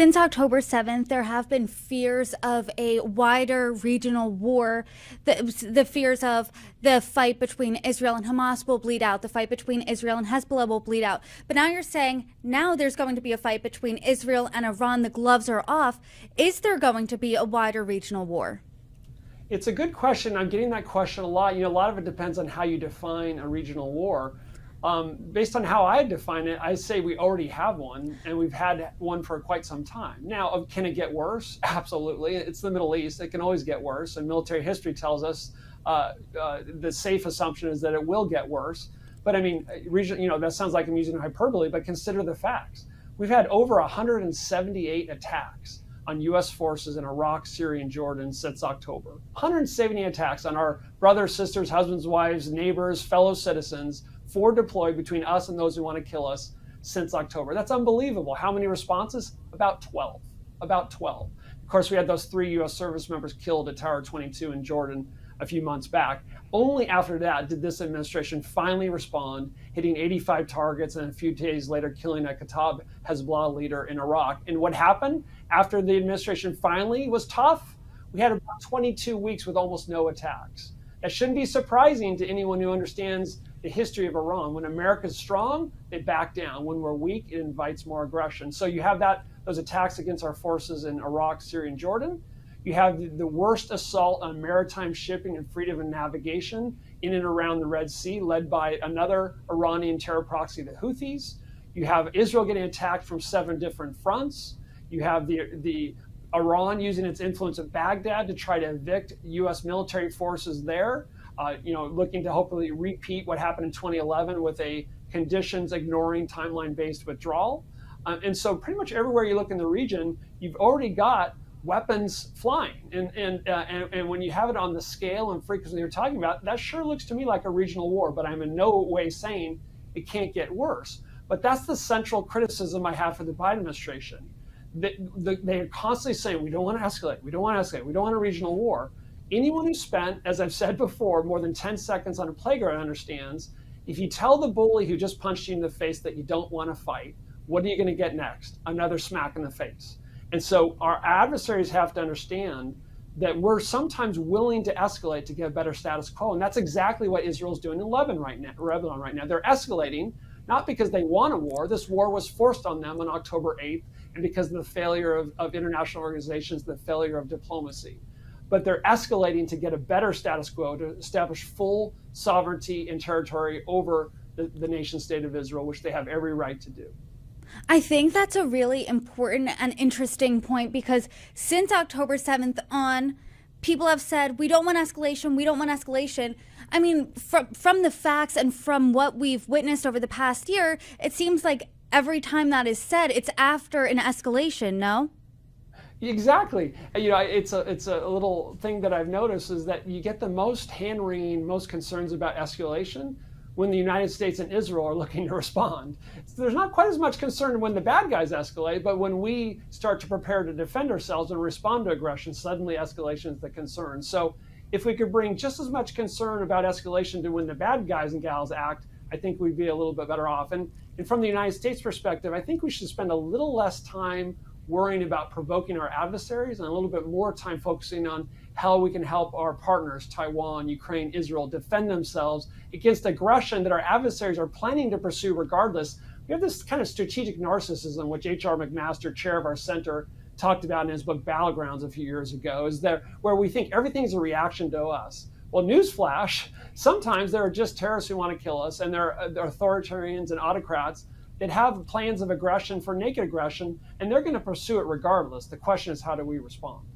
Since October 7th, there have been fears of a wider regional war. The fears of the fight between Israel and Hamas will bleed out. The fight between Israel and Hezbollah will bleed out. But now you're saying now there's going to be a fight between Israel and Iran. The gloves are off. Is there going to be a wider regional war? It's a good question. I'm getting that question a lot. A lot of it depends on how you define a regional war. Based on how I define it, I say we already have one, and we've had one for quite some time. Now, can it get worse? Absolutely. It's the Middle East. It can always get worse, and military history tells us the safe assumption is that it will get worse. But I mean, that sounds like I'm using hyperbole, but consider the facts. We've had over 178 attacks on U.S. forces in Iraq, Syria, and Jordan since October. 170 attacks on our brothers, sisters, husbands, wives, neighbors, fellow citizens, forward deployed between us and those who want to kill us since October. That's unbelievable. How many responses? About 12. About 12. Of course, we had those 3 U.S. service members killed at Tower 22 in Jordan a few months back. Only after that did this administration finally respond, hitting 85 targets and a few days later killing a Kataib Hezbollah leader in Iraq. And what happened after the administration finally was tough? We had about 22 weeks with almost no attacks. That shouldn't be surprising to anyone who understands the history of Iran. When America's strong, they back down. When we're weak, it invites more aggression. So you have those attacks against our forces in Iraq, Syria, and Jordan. You have the worst assault on maritime shipping and freedom of navigation in and around the Red Sea, led by another Iranian terror proxy, the Houthis. You have Israel getting attacked from 7 different fronts. You have the Iran using its influence at Baghdad to try to evict U.S. military forces there, looking to hopefully repeat what happened in 2011 with a conditions ignoring timeline-based withdrawal. And so pretty much everywhere you look in the region, you've already got weapons flying. And when you have it on the scale and frequency you're talking about, that sure looks to me like a regional war, but I'm in no way saying it can't get worse. But that's the central criticism I have for the Biden administration. They are constantly saying, we don't want to escalate, we don't want to escalate, we don't want a regional war. Anyone who spent, as I've said before, more than 10 seconds on a playground understands, if you tell the bully who just punched you in the face that you don't want to fight, what are you going to get next? Another smack in the face. And so our adversaries have to understand that we're sometimes willing to escalate to get a better status quo. And that's exactly what Israel's doing in Lebanon right now. They're escalating, not because they want a war. This war was forced on them on October 8th, and because of the failure of international organizations, the failure of diplomacy. But they're escalating to get a better status quo, to establish full sovereignty and territory over the nation state of Israel, which they have every right to do. I think that's a really important and interesting point, because since October 7th on, people have said, we don't want escalation, we don't want escalation. I mean, from the facts and from what we've witnessed over the past year, it seems like every time that is said, it's after an escalation, no? Exactly. It's a little thing that I've noticed is that you get the most hand-wringing, most concerns about escalation when the United States and Israel are looking to respond. So there's not quite as much concern when the bad guys escalate, but when we start to prepare to defend ourselves and respond to aggression, suddenly escalation is the concern. So if we could bring just as much concern about escalation to when the bad guys and gals act, I think we'd be a little bit better off. And from the United States perspective, I think we should spend a little less time worrying about provoking our adversaries and a little bit more time focusing on how we can help our partners, Taiwan, Ukraine, Israel, defend themselves against aggression that our adversaries are planning to pursue regardless. We have this kind of strategic narcissism, which H.R. McMaster, chair of our center, talked about in his book Battlegrounds a few years ago, is that where we think everything's a reaction to us. Well, newsflash, sometimes there are just terrorists who want to kill us, and they're authoritarians and autocrats that have plans of aggression for naked aggression, and they're going to pursue it regardless. The question is, how do we respond?